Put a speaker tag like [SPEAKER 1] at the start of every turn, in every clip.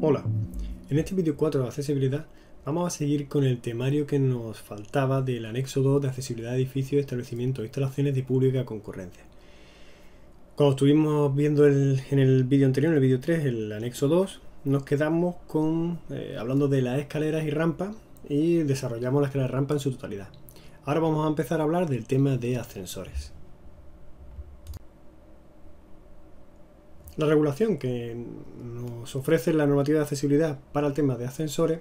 [SPEAKER 1] Hola, en este vídeo 4 de accesibilidad vamos a seguir con el temario que nos faltaba del anexo 2 de accesibilidad de edificios, establecimientos e instalaciones de pública concurrencia. Cuando estuvimos viendo en el vídeo anterior, en el vídeo 3, el anexo 2, nos quedamos con hablando de las escaleras y rampas y desarrollamos la escalera y rampa en su totalidad. Ahora vamos a empezar a hablar del tema de ascensores. La regulación que nos ofrece la normativa de accesibilidad para el tema de ascensores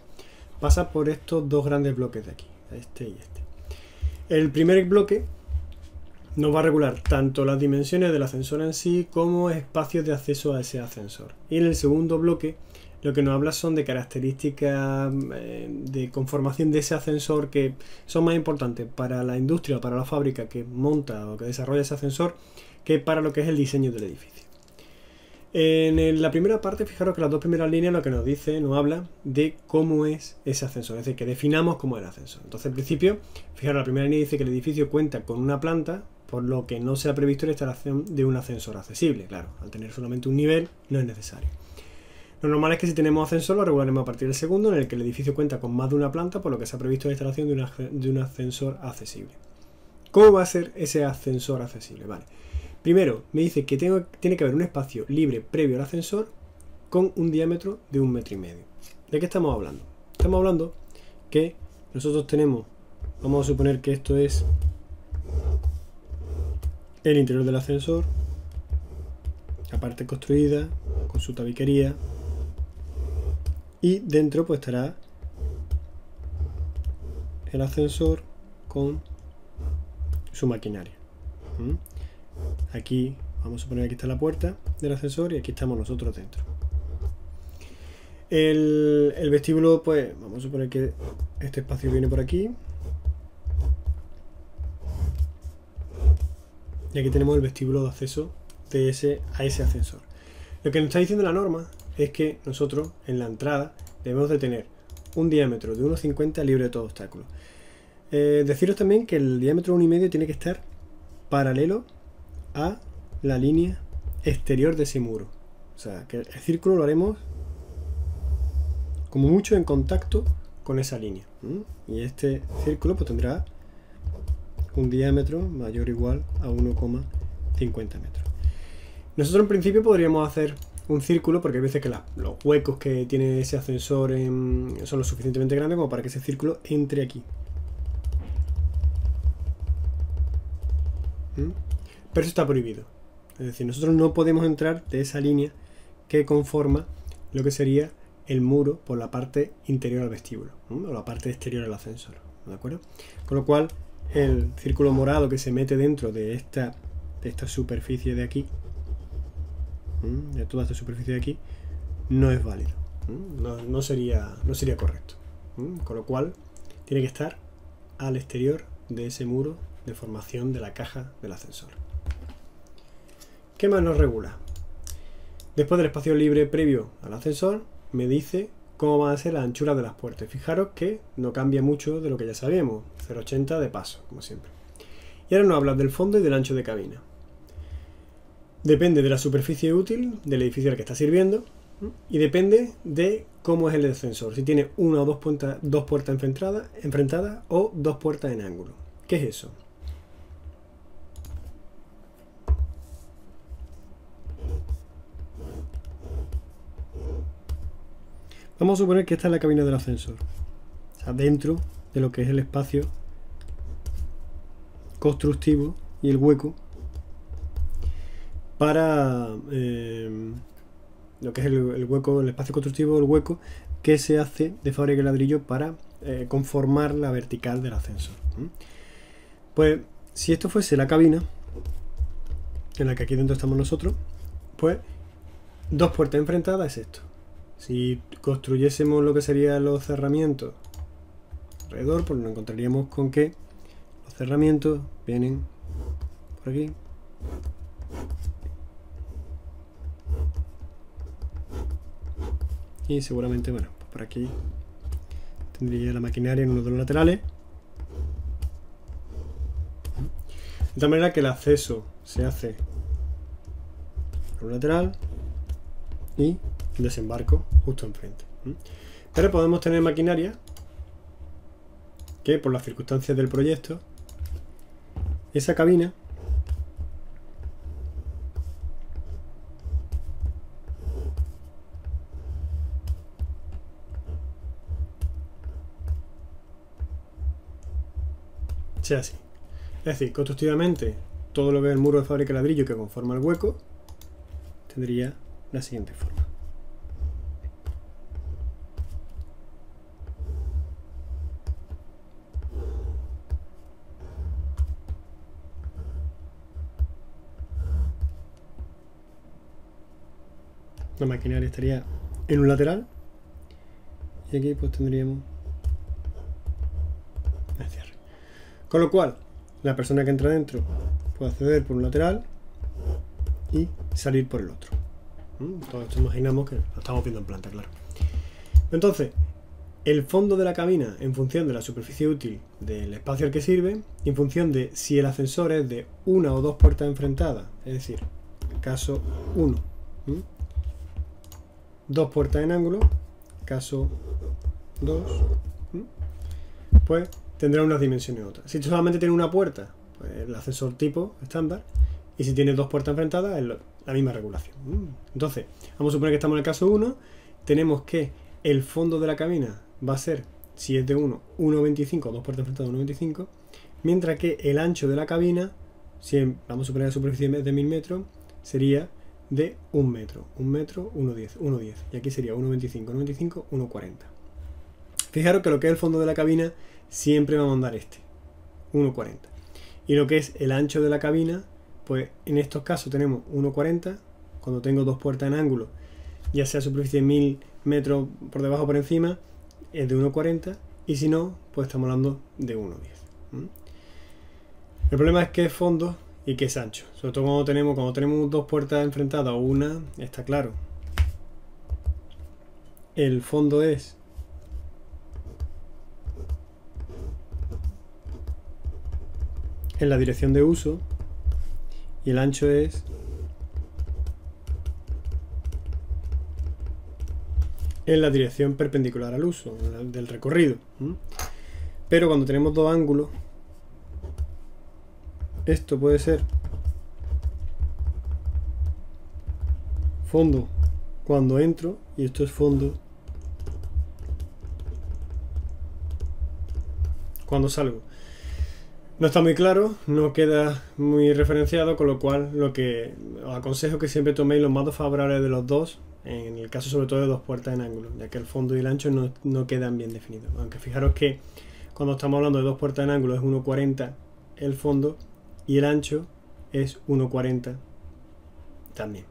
[SPEAKER 1] pasa por estos dos grandes bloques de aquí, este y este. El primer bloque nos va a regular tanto las dimensiones del ascensor en sí como espacios de acceso a ese ascensor. Y en el segundo bloque lo que nos habla son de características de conformación de ese ascensor que son más importantes para la industria o para la fábrica que monta o que desarrolla ese ascensor que para lo que es el diseño del edificio. En la primera parte, fijaros que las dos primeras líneas lo que nos dice, nos habla de cómo es ese ascensor, es decir, que definamos cómo es el ascensor. Entonces, al principio, fijaros, la primera línea dice que el edificio cuenta con una planta, por lo que no se ha previsto la instalación de un ascensor accesible. Claro, al tener solamente un nivel, no es necesario. Lo normal es que si tenemos ascensor, lo regularemos a partir del segundo, en el que el edificio cuenta con más de una planta, por lo que se ha previsto la instalación de un ascensor accesible. ¿Cómo va a ser ese ascensor accesible? Vale. Primero, me dice que tiene que haber un espacio libre previo al ascensor con un diámetro de 1,5 metros. ¿De qué estamos hablando? Estamos hablando que nosotros tenemos, vamos a suponer que esto es el interior del ascensor, la parte construida con su tabiquería, y dentro pues estará el ascensor con su maquinaria. Aquí, vamos a suponer que aquí está la puerta del ascensor y aquí estamos nosotros dentro. El vestíbulo, pues, vamos a suponer que este espacio viene por aquí. Y aquí tenemos el vestíbulo de acceso a ese ascensor. Lo que nos está diciendo la norma es que nosotros, en la entrada, debemos de tener un diámetro de 1,50 libre de todo obstáculo. Deciros también que el diámetro 1,5 tiene que estar paralelo a la línea exterior de ese muro. O sea, que el círculo lo haremos como mucho en contacto con esa línea. Y este círculo pues tendrá un diámetro mayor o igual a 1,50 metros. Nosotros en principio podríamos hacer un círculo porque hay veces que los huecos que tiene ese ascensor son lo suficientemente grandes como para que ese círculo entre aquí. Pero eso está prohibido. Es decir, nosotros no podemos entrar de esa línea que conforma lo que sería el muro por la parte interior al vestíbulo, o la parte exterior al ascensor, ¿de acuerdo? Con lo cual, el círculo morado que se mete dentro de esta superficie de aquí, de toda esta superficie de aquí, no es válido. No sería correcto. Con lo cual, tiene que estar al exterior de ese muro de formación de la caja del ascensor. ¿Qué más nos regula? Después del espacio libre previo al ascensor, me dice cómo van a ser las anchuras de las puertas. Fijaros que no cambia mucho de lo que ya sabíamos, 0,80 de paso, como siempre. Y ahora nos habla del fondo y del ancho de cabina. Depende de la superficie útil del edificio al que está sirviendo y depende de cómo es el ascensor. Si tiene una o dos puertas enfrentadas o dos puertas en ángulo. ¿Qué es eso? Vamos a suponer que esta es la cabina del ascensor, o sea, dentro de lo que es el espacio constructivo y el hueco para lo que es el hueco, el espacio constructivo, el hueco que se hace de fábrica de ladrillo para conformar la vertical del ascensor. Pues si esto fuese la cabina en la que aquí dentro estamos nosotros, pues dos puertas enfrentadas es esto. Si construyésemos lo que serían los cerramientos alrededor, pues nos encontraríamos con que los cerramientos vienen por aquí. Y seguramente, bueno, pues por aquí tendría la maquinaria en uno de los laterales. De tal manera que el acceso se hace por un lateral y desembarco justo enfrente. Pero podemos tener maquinaria que, por las circunstancias del proyecto, esa cabina sea así. Es decir, constructivamente, todo lo que es el muro de fábrica de ladrillo que conforma el hueco tendría la siguiente forma. La maquinaria estaría en un lateral y aquí pues tendríamos el cierre. Con lo cual, la persona que entra dentro puede acceder por un lateral y salir por el otro. Todo esto imaginamos que lo estamos viendo en planta, claro. Entonces, el fondo de la cabina en función de la superficie útil del espacio al que sirve y en función de si el ascensor es de una o dos puertas enfrentadas, es decir, caso 1, dos puertas en ángulo, caso 2, pues tendrá unas dimensiones otras. Si solamente tiene una puerta, pues el ascensor tipo estándar, y si tiene dos puertas enfrentadas, es la misma regulación. Entonces, vamos a suponer que estamos en el caso 1, tenemos que el fondo de la cabina va a ser, si es de 1,25, dos puertas enfrentadas 1,25, mientras que el ancho de la cabina, si vamos a suponer la superficie de 1000 metros, sería de 1 metro, 1 metro, 1,10, y aquí sería 1,25, 1,25, 1,40. Fijaros que lo que es el fondo de la cabina siempre va a mandar 1,40. Y lo que es el ancho de la cabina, pues en estos casos tenemos 1,40, cuando tengo dos puertas en ángulo, ya sea superficie de 1000 metros por debajo o por encima, es de 1,40, y si no, pues estamos hablando de 1,10. El problema es que es fondo y que es ancho, sobre todo cuando tenemos dos puertas enfrentadas o una, está claro. El fondo es en la dirección de uso y el ancho es en la dirección perpendicular al uso del recorrido. Pero cuando tenemos dos ángulos, esto puede ser fondo cuando entro y esto es fondo cuando salgo. No está muy claro, no queda muy referenciado, con lo cual lo que os aconsejo es que siempre toméis los más favorables de los dos, en el caso sobre todo de dos puertas en ángulo, ya que el fondo y el ancho no quedan bien definidos. Aunque fijaros que cuando estamos hablando de dos puertas en ángulo es 1,40 el fondo y el ancho es 1,40 también.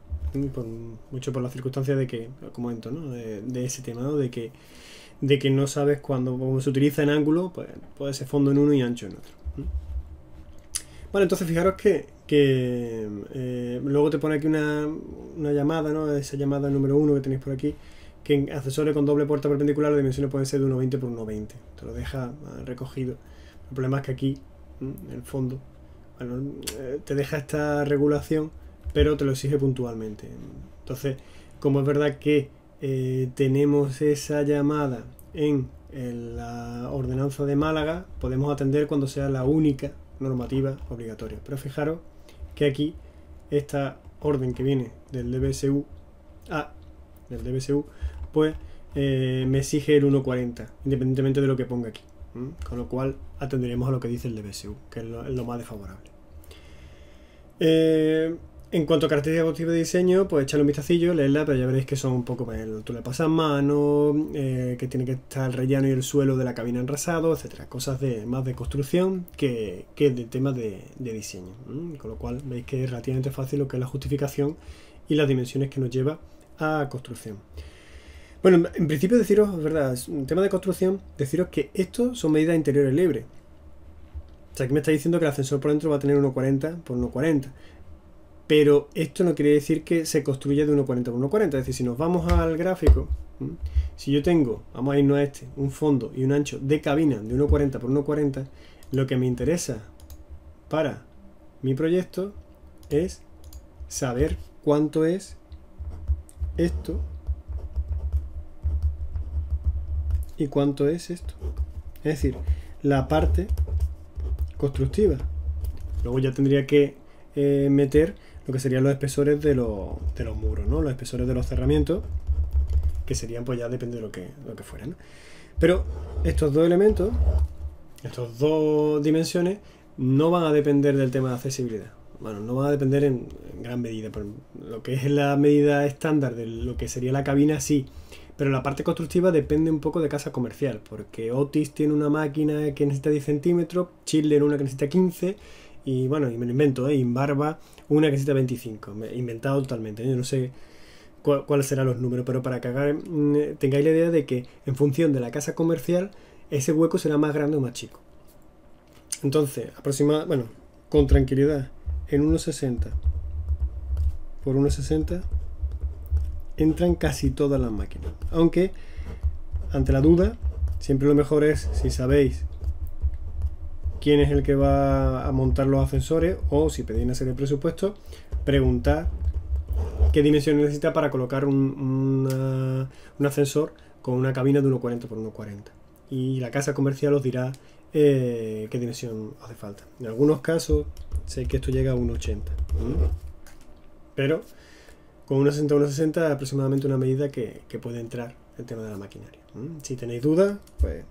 [SPEAKER 1] Mucho por la circunstancia de que, comento, ¿no? de ese tema, ¿no? de que no sabes cuando se utiliza en ángulo, pues puede ser fondo en uno y ancho en otro. Vale, entonces fijaros que luego te pone aquí una llamada, ¿no? Esa llamada número 1 que tenéis por aquí, que en accesorios con doble puerta perpendicular las dimensiones pueden ser de 1,20 por 1,20. Te lo deja recogido. El problema es que aquí, en el fondo, bueno, te deja esta regulación, pero te lo exige puntualmente. Entonces, como es verdad que tenemos esa llamada en la ordenanza de Málaga, podemos atender cuando sea la única normativa obligatoria. Pero fijaros que aquí esta orden que viene del DBSU pues me exige el 1,40 independientemente de lo que ponga aquí. Con lo cual atenderemos a lo que dice el DBSU, que es lo más desfavorable. En cuanto a características constructivas de diseño, pues echarle un vistacillo, leerla, pero ya veréis que son un poco, tú le pasas mano, que tiene que estar el rellano y el suelo de la cabina enrasado, etcétera. Cosas más de construcción que de temas de diseño. Con lo cual veis que es relativamente fácil lo que es la justificación y las dimensiones que nos lleva a construcción. Bueno, en principio deciros, es verdad, en tema de construcción, deciros que esto son medidas interiores libres. O sea, aquí me está diciendo que el ascensor por dentro va a tener 1,40 por 1,40. Pero esto no quiere decir que se construya de 1,40 por 1,40. Es decir, si nos vamos al gráfico, si yo tengo, vamos a irnos a un fondo y un ancho de cabina de 1,40 por 1,40, lo que me interesa para mi proyecto es saber cuánto es esto ¿Y cuánto es esto? Es decir, la parte constructiva. Luego ya tendría que meter lo que serían los espesores de los muros, ¿no? Los espesores de los cerramientos, que serían, pues ya depende de lo que fuera, ¿no? Pero estos dos elementos, estas dos dimensiones, no van a depender del tema de accesibilidad. Bueno, no van a depender en gran medida. Por lo que es la medida estándar de lo que sería la cabina, sí. Pero la parte constructiva depende un poco de casa comercial, porque Otis tiene una máquina que necesita 10 centímetros, Schindler una que necesita 15, y bueno, y me lo invento, Inbarba una que necesita 25. Me he inventado totalmente, yo no sé cuáles serán los números, pero para que tengáis la idea de que en función de la casa comercial, ese hueco será más grande o más chico. Entonces, bueno, con tranquilidad, en 1,60 por 1,60 entran casi todas las máquinas. Aunque, ante la duda, siempre lo mejor es, si sabéis quién es el que va a montar los ascensores, o si pedís una serie de presupuestos, preguntar qué dimensión necesita para colocar un ascensor con una cabina de 1,40 por 1,40. Y la casa comercial os dirá qué dimensión hace falta. En algunos casos sé que esto llega a 1,80. Pero con 1,60 a 1,60 aproximadamente una medida que puede entrar el tema de la maquinaria. Si tenéis dudas, pues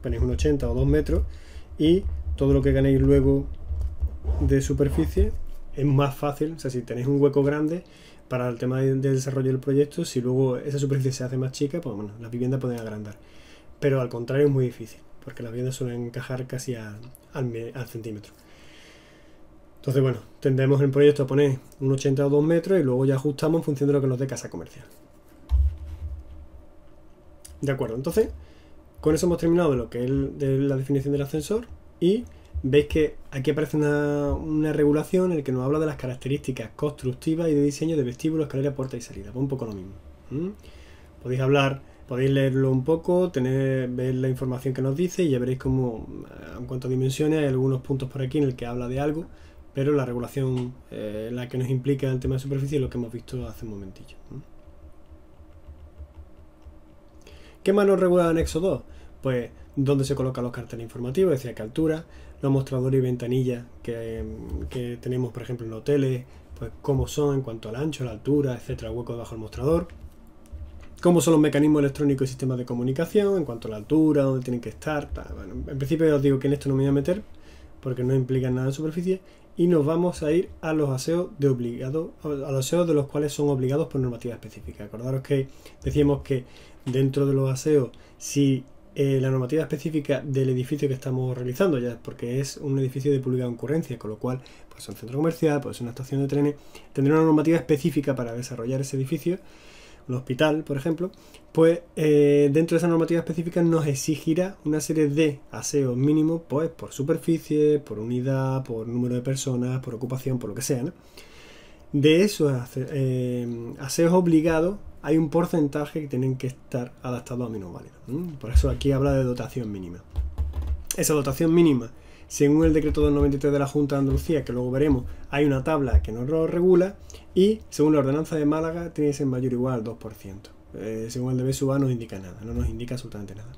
[SPEAKER 1] ponéis 1,80 o 2 metros y todo lo que ganéis luego de superficie es más fácil. O sea, si tenéis un hueco grande para el tema del desarrollo del proyecto, si luego esa superficie se hace más chica, pues bueno, las viviendas pueden agrandar. Pero al contrario es muy difícil, porque las viviendas suelen encajar casi al centímetro. Entonces, bueno, tendremos el proyecto a poner 1,80 o 2 metros y luego ya ajustamos en función de lo que nos dé casa comercial. De acuerdo, entonces, con eso hemos terminado de lo que es de la definición del ascensor, y veis que aquí aparece una regulación en la que nos habla de las características constructivas y de diseño de vestíbulo, escalera, puerta y salida. Pues un poco lo mismo. Podéis leerlo un poco, ver la información que nos dice, y ya veréis cómo, en cuanto a dimensiones, hay algunos puntos por aquí en el que habla de algo, pero la regulación, la que nos implica el tema de superficie, es lo que hemos visto hace un momentillo. ¿Qué más nos regula el anexo 2? Pues dónde se colocan los carteles informativos, es decir, a qué altura, los mostradores y ventanillas que tenemos, por ejemplo, en hoteles, pues cómo son en cuanto al ancho, la altura, etcétera, hueco debajo del mostrador, cómo son los mecanismos electrónicos y sistemas de comunicación en cuanto a la altura, dónde tienen que estar. Bueno, en principio os digo que en esto no me voy a meter porque no implica nada de superficie, y nos vamos a ir a los aseos de los cuales son obligados por normativa específica. Acordaros que decíamos que dentro de los aseos, si la normativa específica del edificio que estamos realizando, ya porque es un edificio de pública concurrencia, con lo cual pues un centro comercial, pues una estación de trenes, tendrá una normativa específica para desarrollar ese edificio, un hospital, por ejemplo, pues dentro de esa normativa específica nos exigirá una serie de aseos mínimos, pues por superficie, por unidad, por número de personas, por ocupación, por lo que sea, ¿no? De esos aseos obligados hay un porcentaje que tienen que estar adaptados a minusválidos. Por eso aquí habla de dotación mínima. Esa dotación mínima, según el decreto 293 de la Junta de Andalucía, que luego veremos, hay una tabla que nos lo regula, y según la ordenanza de Málaga tiene que ser mayor o igual al 2%. Según el de BSUA no nos indica nada, no nos indica absolutamente nada.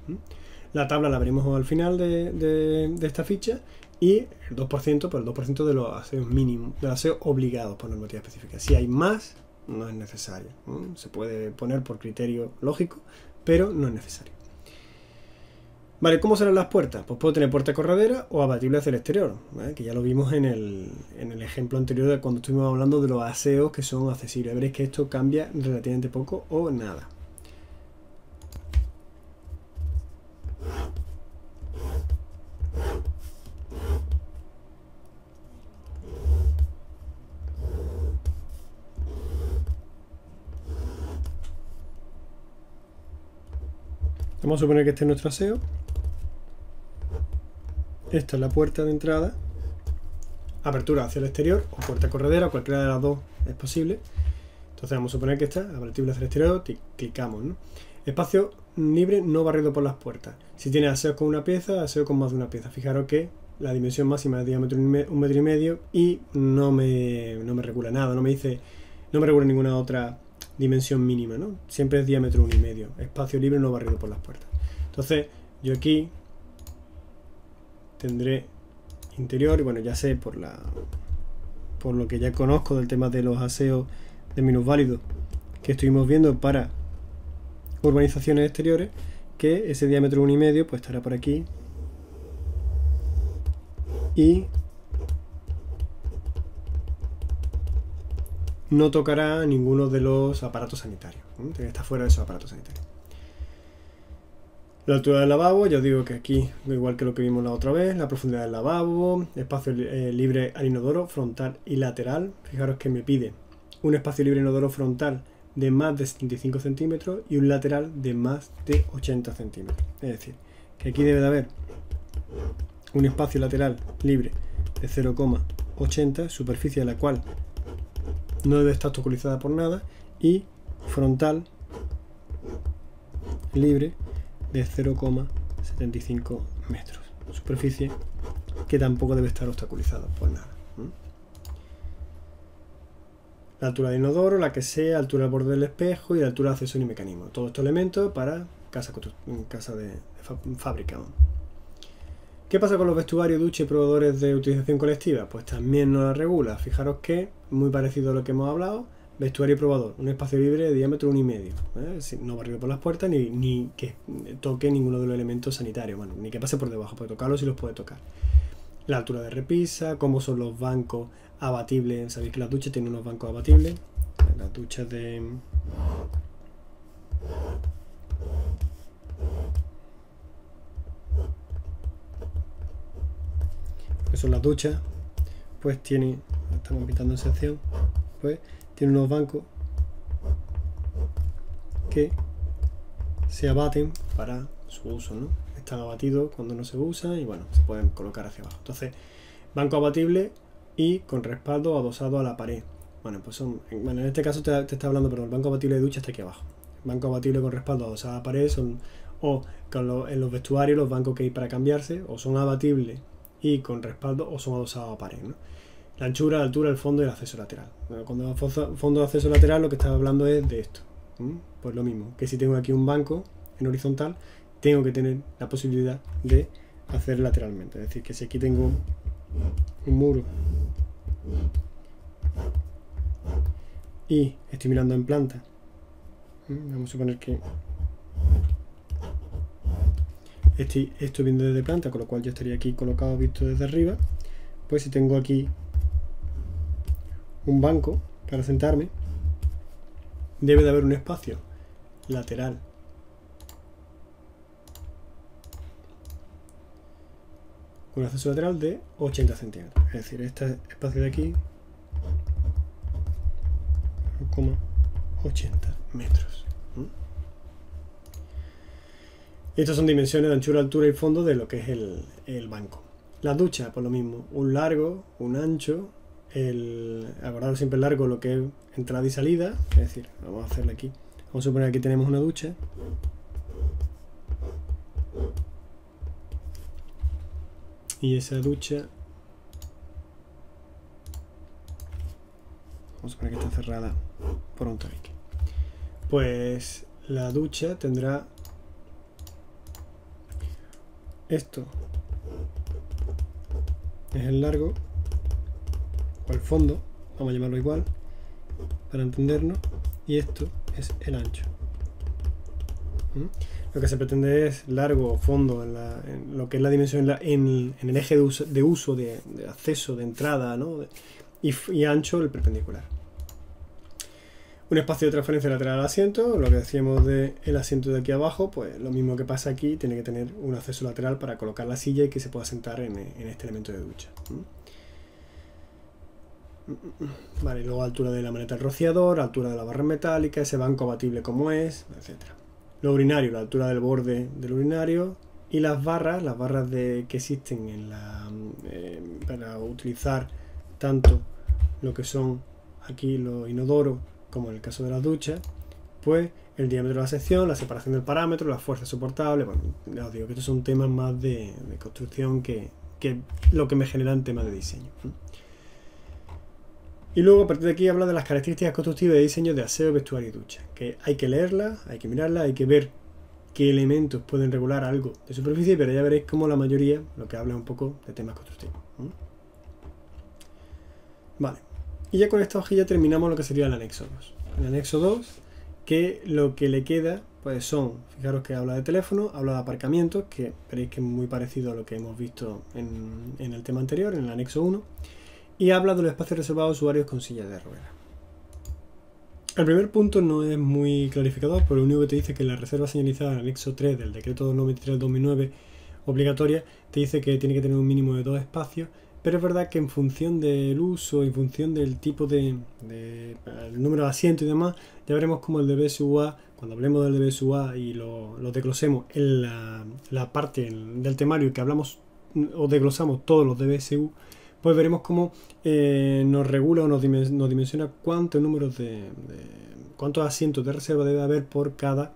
[SPEAKER 1] La tabla la veremos al final de esta ficha, y el 2%, pues el 2% de los aseos mínimos, de los aseos obligados por normativa específica. Si hay más, no es necesario. Se puede poner por criterio lógico, pero no es necesario. Vale, ¿cómo serán las puertas? Pues puedo tener puerta corredera o abatible hacia el exterior, ¿vale? Que ya lo vimos en el ejemplo anterior de cuando estuvimos hablando de los aseos que son accesibles. Veréis que esto cambia relativamente poco o nada. Vamos a suponer que este es nuestro aseo. Esta es la puerta de entrada. Apertura hacia el exterior o puerta corredera, cualquiera de las dos es posible. Entonces vamos a suponer que está apertura hacia el exterior, clicamos, ¿no? Espacio libre no barrido por las puertas. Si tiene aseo con una pieza, aseo con más de una pieza. Fijaros que la dimensión máxima es de diámetro 1,5 metros y no me regula nada, no me regula ninguna otra dimensión mínima, ¿no? Siempre es diámetro 1,5. Espacio libre no barrido por las puertas. Entonces yo aquí tendré interior, y bueno, ya sé por lo que ya conozco del tema de los aseos de minusválidos que estuvimos viendo para urbanizaciones exteriores, que ese diámetro 1,5 pues estará por aquí y no tocará ninguno de los aparatos sanitarios, tiene que estar fuera de esos aparatos sanitarios. La altura del lavabo, ya os digo que aquí, igual que lo que vimos la otra vez, la profundidad del lavabo, espacio libre al inodoro frontal y lateral. Fijaros que me pide un espacio libre inodoro frontal de más de 75 centímetros y un lateral de más de 80 centímetros. Es decir, que aquí debe de haber un espacio lateral libre de 0,80, superficie a la cual no debe estar obstaculizada por nada, y frontal libre de 0,75 metros. Superficie que tampoco debe estar obstaculizada por nada. La altura del inodoro, la que sea, altura del borde del espejo y la altura de accesorio y mecanismo. Todos estos elementos para casa de fábrica. ¿Qué pasa con los vestuarios, duchas y probadores de utilización colectiva? Pues también nos la regula. Fijaros que, muy parecido a lo que hemos hablado, vestuario y probador, un espacio libre de diámetro 1,5, no barrido por las puertas ni que toque ninguno de los elementos sanitarios, bueno, ni que pase por debajo, puede tocarlos si los puede tocar. La altura de repisa, cómo son los bancos abatibles. Sabéis que las duchas tienen unos bancos abatibles, las duchas de... que son las duchas, pues tiene, estamos pintando en sección, pues tiene unos bancos que se abaten para su uso, ¿no? Están abatidos cuando no se usan y bueno, se pueden colocar hacia abajo. Entonces, banco abatible y con respaldo adosado a la pared. Bueno, pues en este caso te está hablando, pero el banco abatible de ducha está aquí abajo. Banco abatible con respaldo adosado a la pared son, o en los vestuarios, los bancos que hay para cambiarse, o son abatibles y con respaldo, o son adosados a pared, ¿no? La anchura, la altura, el fondo y el acceso lateral. Bueno, cuando fondo de acceso lateral, lo que estaba hablando es de esto. Pues lo mismo, que si tengo aquí un banco en horizontal, tengo que tener la posibilidad de hacer lateralmente. Es decir, que si aquí tengo un muro y estoy mirando en planta, vamos a suponer que estoy viendo desde planta, con lo cual yo estaría aquí colocado visto desde arriba. Pues si tengo aquí un banco para sentarme, debe de haber un espacio lateral con acceso lateral de 80 centímetros. Es decir, este espacio de aquí, 80 metros. Y estas son dimensiones de anchura, altura y fondo de lo que es el banco. Las duchas, pues lo mismo, un largo, un ancho, acordaros siempre el largo, lo que es entrada y salida. Es decir, vamos a hacerlo aquí. Vamos a suponer que aquí tenemos una ducha. Y esa ducha, vamos a suponer que está cerrada por un tabique. Pues la ducha tendrá esto, es el largo o el fondo, vamos a llamarlo igual para entendernos, y esto es el ancho. Lo que se pretende es largo o fondo en lo que es la dimensión en el eje de uso, de acceso, de entrada, ¿no? y ancho el perpendicular. Un espacio de transferencia lateral al asiento, lo que decíamos del asiento de aquí abajo, pues lo mismo que pasa aquí, tiene que tener un acceso lateral para colocar la silla y que se pueda sentar en este elemento de ducha. Vale, luego altura de la maneta del rociador, altura de la barra metálica, ese banco abatible como es, etc. Lo urinario, la altura del borde del urinario, y las barras que existen para utilizar tanto lo que son aquí los inodoros como en el caso de las duchas, pues el diámetro de la sección, la separación del parámetro, las fuerzas soportables. Bueno, ya os digo que estos son temas más de construcción que lo que me generan temas de diseño. Y luego a partir de aquí habla de las características constructivas de diseño de aseo, vestuario y ducha, que hay que leerlas, hay que mirarlas, hay que ver qué elementos pueden regular algo de superficie, pero ya veréis cómo la mayoría lo que habla un poco de temas constructivos. Vale, y ya con esta hojilla terminamos lo que sería el anexo 2. El anexo 2, que lo que le queda pues son, fijaros que habla de teléfono, habla de aparcamientos, que veréis que es muy parecido a lo que hemos visto en el tema anterior, en el anexo 1, y habla de los espacios reservados a usuarios con sillas de ruedas. El primer punto no es muy clarificador, pero lo único que te dice que la reserva señalizada en el anexo 3 del decreto 293/2009 obligatoria te dice que tiene que tener un mínimo de 2 espacios, pero es verdad que en función del uso, en función del tipo el número de asientos y demás, ya veremos cómo el DBSUA, cuando hablemos del DBSUA y lo desglosemos en la parte del temario que hablamos o desglosamos todos los DBSU, pues veremos cómo nos regula o nos dimensiona cuántos asientos de reserva debe haber por cada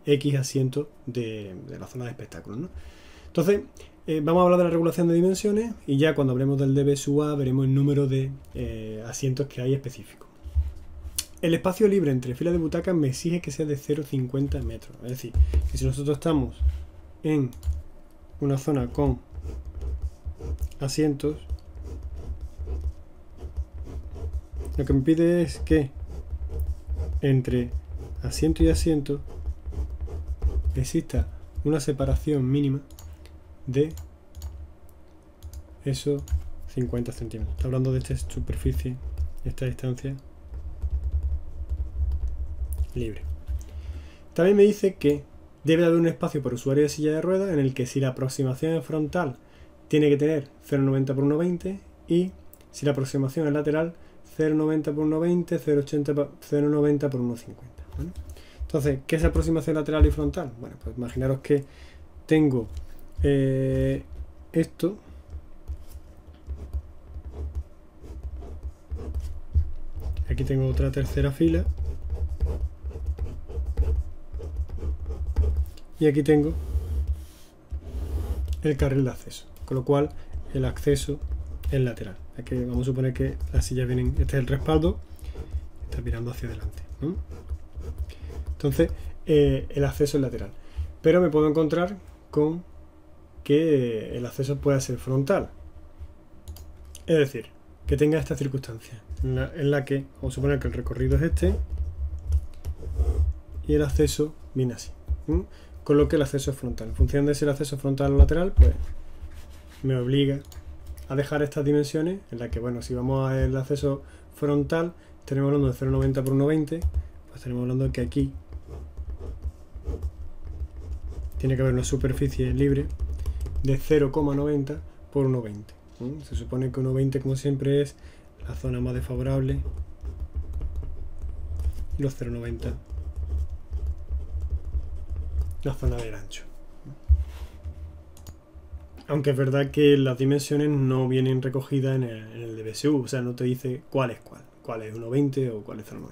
[SPEAKER 1] X asientos de la zona de espectáculos, ¿no? Entonces, vamos a hablar de la regulación de dimensiones y ya cuando hablemos del DBSUA veremos el número de asientos que hay específicos. El espacio libre entre filas de butacas me exige que sea de 0,50 metros. Es decir, que si nosotros estamos en una zona con asientos, lo que me pide es que entre asiento y asiento exista una separación mínima de esos 50 centímetros. Está hablando de esta superficie, esta distancia libre. También me dice que debe haber un espacio por usuario de silla de ruedas en el que si la aproximación es frontal tiene que tener 0,90 por 1,20 y si la aproximación es lateral 0,90 por 1,20, 0,90 por 1,50. ¿Vale? Entonces, ¿qué es aproximación lateral y frontal? Bueno, pues imaginaros que tengo esto, aquí tengo otra tercera fila y aquí tengo el carril de acceso, con lo cual el acceso es lateral. Aquí vamos a suponer que las sillas vienen, este es el respaldo, está mirando hacia adelante, ¿no? Entonces el acceso es lateral, pero me puedo encontrar con que el acceso pueda ser frontal, es decir, que tenga esta circunstancia en la que vamos a suponer que el recorrido es este y el acceso viene así, ¿no? Con lo que el acceso es frontal. En función de si el acceso es frontal o lateral, pues me obliga a dejar estas dimensiones en las que, bueno, si vamos al acceso frontal, tenemos hablando de 0,90 por 1,20, pues tenemos hablando de que aquí tiene que haber una superficie libre de 0,90 por 1,20. Se supone que 1,20 como siempre es la zona más desfavorable y los 0,90 la zona del ancho. Aunque es verdad que las dimensiones no vienen recogidas en el DBSU, o sea, no te dice cuál es 1,20 o cuál es 0,90.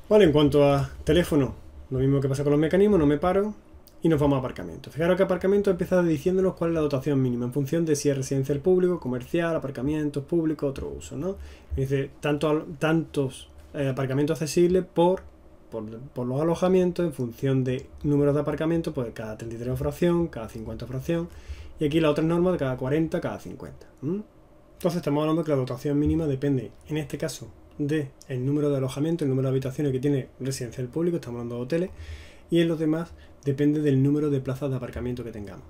[SPEAKER 1] Vale, en cuanto a teléfono, lo mismo que pasa con los mecanismos, no me paro y nos vamos a aparcamiento. Fijaros que aparcamiento empieza diciéndonos cuál es la dotación mínima en función de si es residencial público, comercial, aparcamientos públicos, otro uso, ¿no? Dice tantos aparcamientos accesibles por los alojamientos en función de números de aparcamientos, pues cada 33 fracción, cada 50 fracción, y aquí la otra norma de cada 40, cada 50. Entonces estamos hablando que la dotación mínima depende, en este caso, del número de alojamientos, el número de habitaciones que tiene residencial público, estamos hablando de hoteles, y en los demás depende del número de plazas de aparcamiento que tengamos.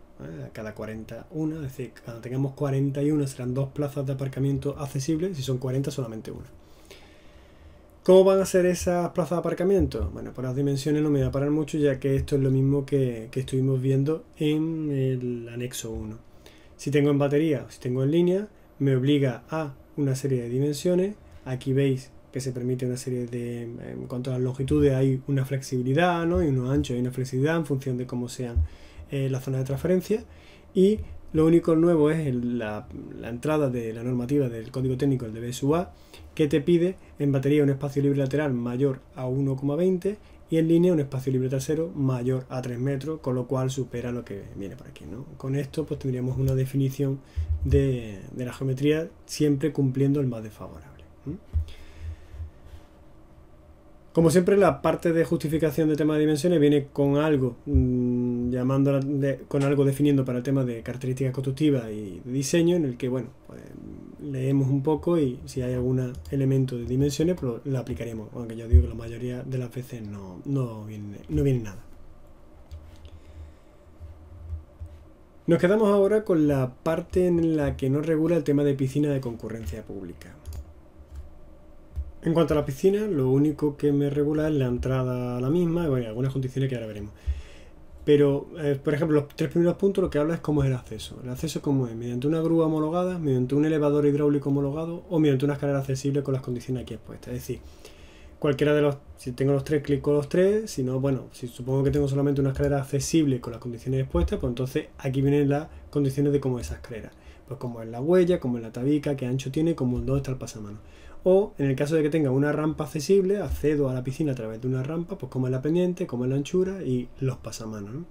[SPEAKER 1] Cada 41, es decir, cuando tengamos 41 serán 2 plazas de aparcamiento accesibles, si son 40 solamente una. ¿Cómo van a ser esas plazas de aparcamiento? Bueno, por las dimensiones no me voy a parar mucho, ya que esto es lo mismo que estuvimos viendo en el anexo 1. Si tengo en batería o si tengo en línea, me obliga a una serie de dimensiones. Aquí veis que se permite una serie de... En cuanto a las longitudes hay una flexibilidad, ¿no? Y unos anchos hay una flexibilidad en función de cómo sean las zonas de transferencia. Y lo único nuevo es la entrada de la normativa del código técnico del DBSUA, que te pide en batería un espacio libre lateral mayor a 1,20 y en línea un espacio libre trasero mayor a 3 metros, con lo cual supera lo que viene por aquí, ¿no? Con esto pues tendríamos una definición de la geometría siempre cumpliendo el más desfavorable. Como siempre, la parte de justificación de tema de dimensiones viene con algo con algo definiendo para el tema de características constructivas y de diseño, en el que, bueno, pues leemos un poco y si hay algún elemento de dimensiones, pues lo aplicaremos, aunque ya digo que la mayoría de las veces no viene nada. Nos quedamos ahora con la parte en la que nos regula el tema de piscina de concurrencia pública. En cuanto a la piscina, lo único que me regula es la entrada a la misma y bueno, algunas condiciones que ahora veremos. Pero, por ejemplo, los 3 primeros puntos lo que habla es cómo es el acceso. El acceso cómo es, mediante una grúa homologada, mediante un elevador hidráulico homologado o mediante una escalera accesible con las condiciones aquí expuestas. Es decir, cualquiera de los, si tengo los 3, clico los 3, si no, bueno, si supongo que tengo solamente una escalera accesible con las condiciones expuestas, pues entonces aquí vienen las condiciones de cómo es esa escalera. Pues cómo es la huella, cómo es la tabica, qué ancho tiene, dónde está el pasamano. O en el caso de que tenga una rampa accesible, accedo a la piscina a través de una rampa, pues cómo es la pendiente, cómo es la anchura y los pasamanos, ¿no?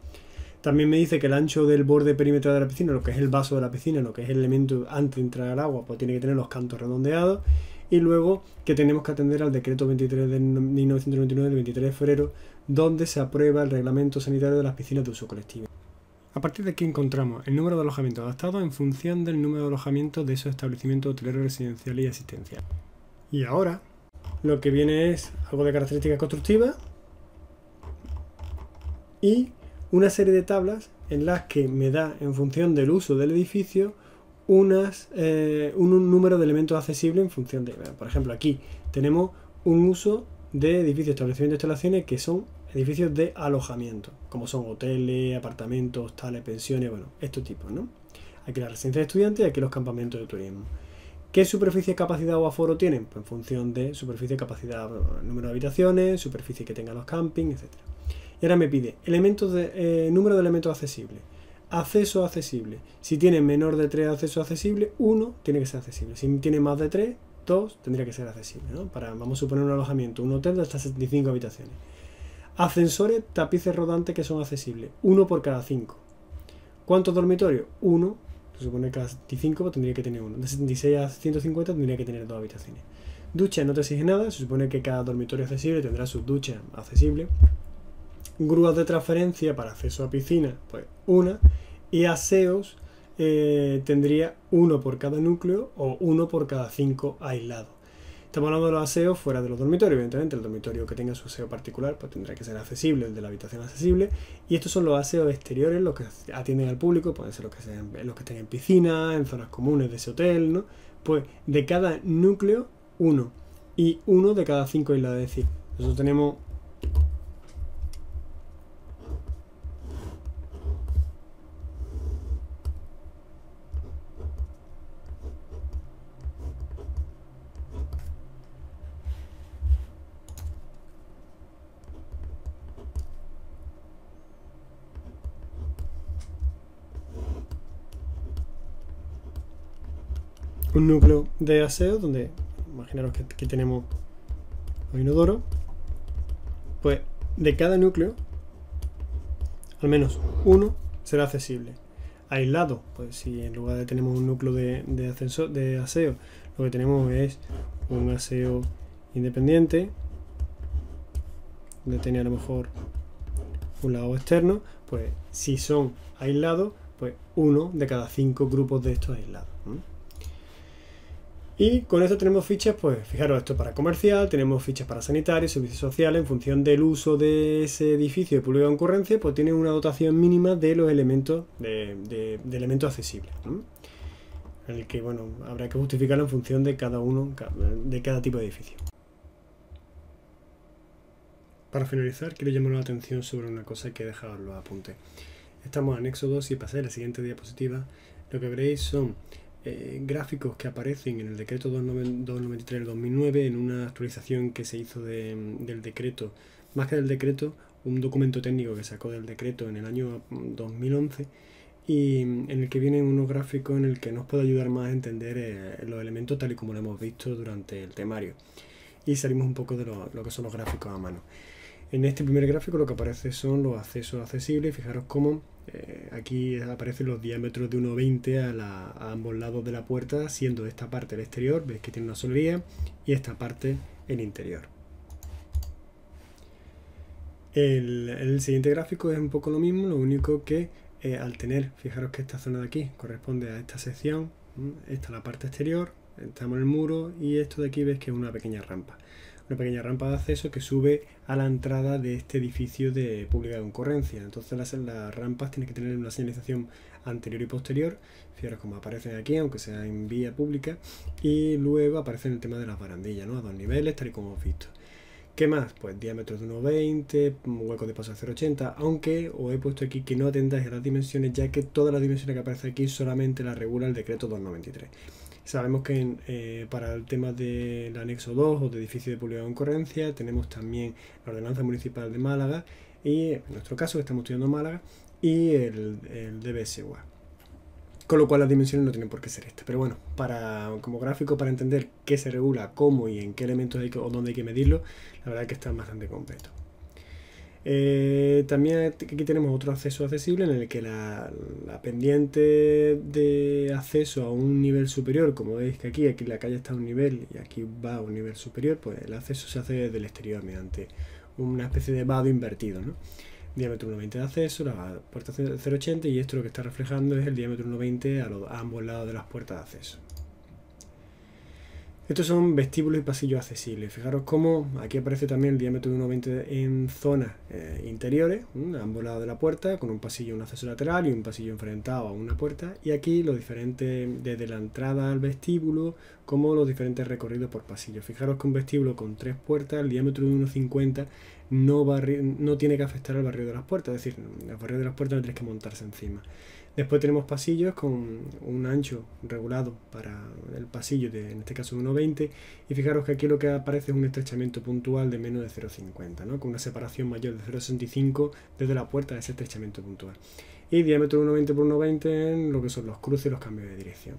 [SPEAKER 1] También me dice que el ancho del borde perimetral de la piscina, lo que es el vaso de la piscina, lo que es el elemento antes de entrar al agua, pues tiene que tener los cantos redondeados. Y luego que tenemos que atender al decreto 23 de 1999 del 23 de febrero, donde se aprueba el reglamento sanitario de las piscinas de uso colectivo. A partir de aquí encontramos el número de alojamientos adaptados en función del número de alojamientos de esos establecimientos hoteleros, residenciales y asistenciales. Y ahora lo que viene es algo de características constructivas y una serie de tablas en las que me da, en función del uso del edificio, un número de elementos accesibles en función de... Por ejemplo, aquí tenemos un uso de edificios, establecimientos, instalaciones que son edificios de alojamiento, como son hoteles, apartamentos, hostales, pensiones, bueno, estos tipos, ¿no? Aquí la residencia de estudiantes y aquí los campamentos de turismo. ¿Qué superficie, capacidad o aforo tienen? Pues en función de superficie, capacidad, número de habitaciones, superficie que tengan los campings, etc. Y ahora me pide elementos número de elementos accesibles. Acceso accesible. Si tiene menor de 3 accesos accesibles, 1 tiene que ser accesible. Si tiene más de 3, 2 tendría que ser accesible, ¿no? Vamos a suponer un alojamiento, un hotel de hasta 75 habitaciones. Ascensores, tapices rodantes que son accesibles. 1 por cada 5. ¿Cuántos dormitorios? 1. Se supone que cada 75 pues, tendría que tener 1. De 76 a 150 tendría que tener 2 habitaciones. Ducha no te exige nada. Se supone que cada dormitorio accesible tendrá su ducha accesible. Grúas de transferencia para acceso a piscina, pues 1. Y aseos tendría 1 por cada núcleo o 1 por cada 5 aislados. Estamos hablando de los aseos fuera de los dormitorios. Evidentemente el dormitorio que tenga su aseo particular pues tendrá que ser accesible, el de la habitación accesible. Y estos son los aseos exteriores, los que atienden al público, pueden ser los que estén en piscina, en zonas comunes de ese hotel, ¿no? Pues de cada núcleo 1 y 1 de cada 5 aislados. Es decir, nosotros tenemos un núcleo de aseo donde, imaginaros que aquí tenemos un inodoro, pues de cada núcleo al menos 1 será accesible. Aislado, pues si en lugar de tenemos un núcleo de aseo, lo que tenemos es un aseo independiente, donde tiene a lo mejor un lado externo, pues si son aislados, pues 1 de cada 5 grupos de estos aislados. Y con esto tenemos fichas, pues fijaros, esto para comercial, tenemos fichas para sanitarios, servicios sociales, en función del uso de ese edificio de pública concurrencia, pues tienen una dotación mínima de los elementos de elementos accesibles, ¿no? En el que, bueno, habrá que justificarlo en función de cada tipo de edificio. Para finalizar, quiero llamar la atención sobre una cosa que he dejado en los apuntes. Estamos en anexo 2 y pasé a la siguiente diapositiva. Lo que veréis son gráficos que aparecen en el decreto 293 del 2009 en una actualización que se hizo del decreto, más que del decreto, un documento técnico que sacó del decreto en el año 2011 y en el que vienen unos gráficos en el que nos puede ayudar más a entender los elementos tal y como lo hemos visto durante el temario y salimos un poco de lo que son los gráficos a mano. En este primer gráfico lo que aparece son los accesos accesibles. Fijaros cómo aquí aparecen los diámetros de 1,20 a ambos lados de la puerta, siendo esta parte el exterior, veis que tiene una solería, y esta parte el interior. El siguiente gráfico es un poco lo mismo, lo único que al tener, fijaros que esta zona de aquí corresponde a esta sección, esta es la parte exterior, estamos en el muro y esto de aquí ves que es una pequeña rampa de acceso que sube a la entrada de este edificio de pública de concurrencia. Entonces las rampas tienen que tener una señalización anterior y posterior, fijaros como aparecen aquí, aunque sea en vía pública, y luego aparece el tema de las barandillas, ¿no? A 2 niveles, tal y como hemos visto. ¿Qué más? Pues diámetros de 1,20, hueco de paso de 0,80, aunque os he puesto aquí que no atendáis a las dimensiones, ya que todas las dimensiones que aparecen aquí solamente las regula el decreto 293. Sabemos que para el tema del anexo 2 o de edificio de pública concurrencia tenemos también la ordenanza municipal de Málaga y en nuestro caso que estamos estudiando Málaga y el DBSUA. Con lo cual las dimensiones no tienen por qué ser estas. Pero bueno, como gráfico para entender qué se regula, cómo y en qué elementos o dónde hay que medirlo, la verdad es que está bastante completo. También aquí tenemos otro acceso accesible en el que la pendiente de acceso a un nivel superior, como veis que aquí la calle está a un nivel y aquí va a un nivel superior, pues el acceso se hace desde el exterior mediante una especie de vado invertido, ¿no? Diámetro 1,20 de acceso, la puerta 0,80 y esto lo que está reflejando es el diámetro 1,20 a ambos lados de las puertas de acceso. Estos son vestíbulos y pasillos accesibles. Fijaros cómo aquí aparece también el diámetro de 1,20 en zonas interiores, a ambos lados de la puerta, con un pasillo, un acceso lateral y un pasillo enfrentado a una puerta. Y aquí los diferentes, desde la entrada al vestíbulo, como los diferentes recorridos por pasillo. Fijaros que un vestíbulo con 3 puertas, el diámetro de 1,50 no tiene que afectar al barrio de las puertas, es decir, el barrio de las puertas no tienes que montarse encima. Después tenemos pasillos con un ancho regulado para el pasillo, en este caso de 1,20, y fijaros que aquí lo que aparece es un estrechamiento puntual de menos de 0,50, ¿no? Con una separación mayor de 0,65 desde la puerta de ese estrechamiento puntual. Y diámetro de 1,20 por 1,20 en lo que son los cruces y los cambios de dirección.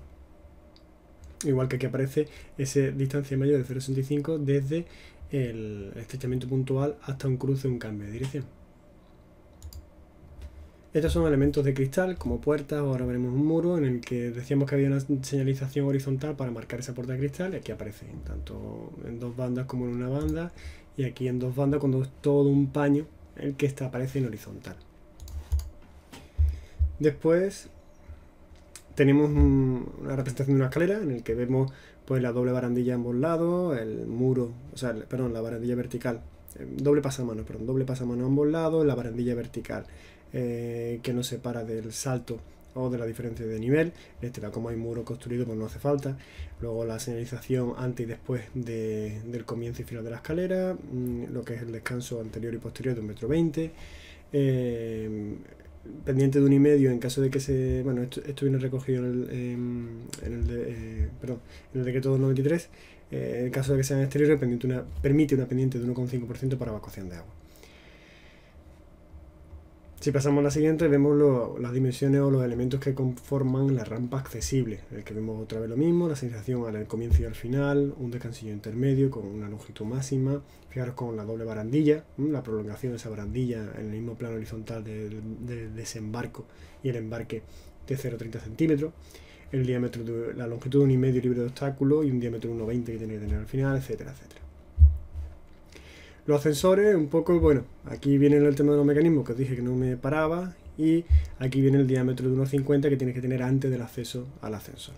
[SPEAKER 1] Igual que aquí aparece esa distancia mayor de 0,65 desde el estrechamiento puntual hasta un cruce o un cambio de dirección. Estos son elementos de cristal, como puertas, ahora veremos un muro en el que decíamos que había una señalización horizontal para marcar esa puerta de cristal, y aquí aparece tanto en 2 bandas como en una banda, y aquí en 2 bandas cuando es todo un paño el que aparece en horizontal. Después tenemos una representación de una escalera en el que vemos pues la doble barandilla a ambos lados, el muro, la barandilla vertical, doble pasamano a ambos lados, la barandilla vertical que nos separa del salto o de la diferencia de nivel. Como hay muro construido, pues no hace falta. Luego la señalización antes y después del comienzo y final de la escalera, lo que es el descanso anterior y posterior de 1,20 m, pendiente de 1,5 en caso de que esto viene recogido en el decreto 293. En caso de que sean exteriores, permite una pendiente de 1,5% para evacuación de agua. Si pasamos a la siguiente, vemos las dimensiones o los elementos que conforman la rampa accesible, en el que vemos otra vez lo mismo, la señalización al comienzo y al final, un descansillo intermedio con una longitud máxima. Fijaros con la doble barandilla, la prolongación de esa barandilla en el mismo plano horizontal del desembarco y el embarque de 0,30 centímetros, el diámetro la longitud de 1,5 libre de obstáculos y un diámetro de 1,20 que tiene que tener al final, etcétera, etcétera. Los ascensores, un poco, bueno, aquí viene el tema de los mecanismos que os dije que no me paraba, y aquí viene el diámetro de 1,50 que tienes que tener antes del acceso al ascensor.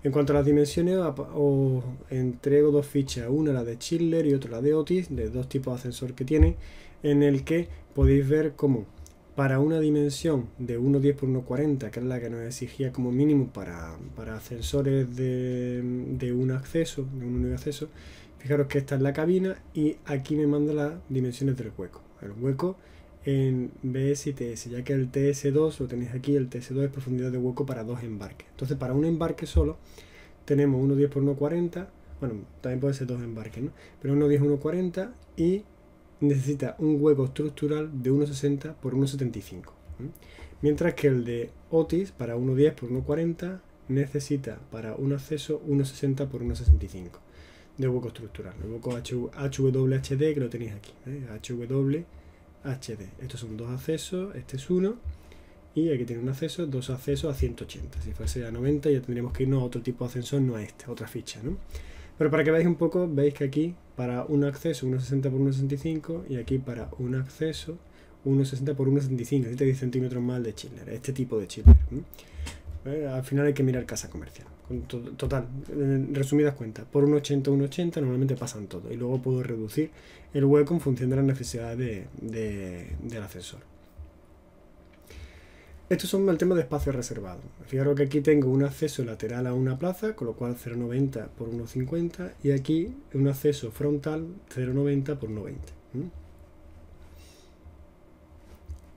[SPEAKER 1] En cuanto a las dimensiones, os entrego 2 fichas, una la de Schindler y otra la de Otis, de 2 tipos de ascensor que tiene, en el que podéis ver cómo para una dimensión de 1,10 por 1,40, que es la que nos exigía como mínimo para ascensores de un único acceso, fijaros que esta es la cabina y aquí me manda las dimensiones del hueco. El hueco en BS y TS, ya que el TS2 lo tenéis aquí, el TS2 es profundidad de hueco para 2 embarques. Entonces para un embarque solo tenemos 1,10 por 1,40, bueno, también puede ser 2 embarques, ¿no? Pero 1,10 por 1,40 y necesita un hueco estructural de 1,60 por 1,75. Mientras que el de Otis para 1,10 por 1,40 necesita para un acceso 1,60 por 1,65 de hueco estructural, el hueco HWHD que lo tenéis aquí, HWHD. Estos son 2 accesos, este es uno, y aquí tiene un acceso, 2 accesos a 180. Si fuese a 90 ya tendríamos que irnos a otro tipo de ascensor, no a este, a otra ficha, ¿no? Pero para que veáis un poco, veis que aquí para un acceso 1,60 por 1,65 y aquí para un acceso 1,60 por 1,75, 10 centímetros más de chiller, este tipo de chiller. Al final hay que mirar casa comercial. Total, en resumidas cuentas, por 1,80 1,80 normalmente pasan todo y luego puedo reducir el hueco en función de las necesidades del ascensor. Estos son el tema de espacio reservado. Fijaros que aquí tengo un acceso lateral a una plaza, con lo cual 0,90 por 1,50 y aquí un acceso frontal 0,90 por 1,20.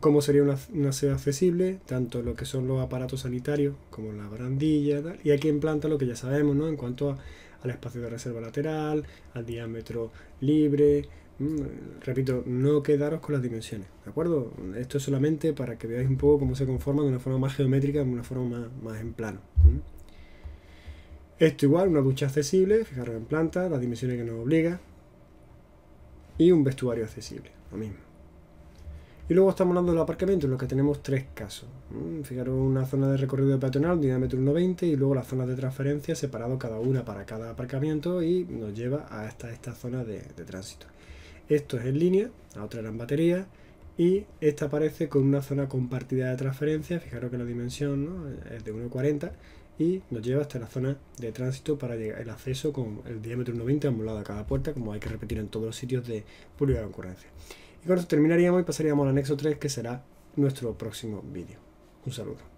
[SPEAKER 1] ¿Cómo sería un aseo accesible? Tanto lo que son los aparatos sanitarios como la barandilla, tal. Y aquí en planta lo que ya sabemos, ¿no? En cuanto al espacio de reserva lateral, al diámetro libre. Repito, no quedaros con las dimensiones, ¿de acuerdo? Esto es solamente para que veáis un poco cómo se conforman de una forma más geométrica, de una forma más en plano. Esto igual, una ducha accesible, fijaros en planta, las dimensiones que nos obliga. Y un vestuario accesible, lo mismo. Y luego estamos hablando del aparcamiento, en los que tenemos tres casos. Fijaros, una zona de recorrido peatonal, diámetro 1,20 y luego las zonas de transferencia separado cada una para cada aparcamiento y nos lleva a esta zona de tránsito. Esto es en línea, la otra era en batería y esta aparece con una zona compartida de transferencia. Fijaros que la dimensión, ¿no?, es de 1,40 y nos lleva hasta la zona de tránsito para llegar el acceso con el diámetro 1,20 amolado a cada puerta, como hay que repetir en todos los sitios de pública concurrencia. Y con esto terminaríamos y pasaríamos al anexo 3, que será nuestro próximo vídeo. Un saludo.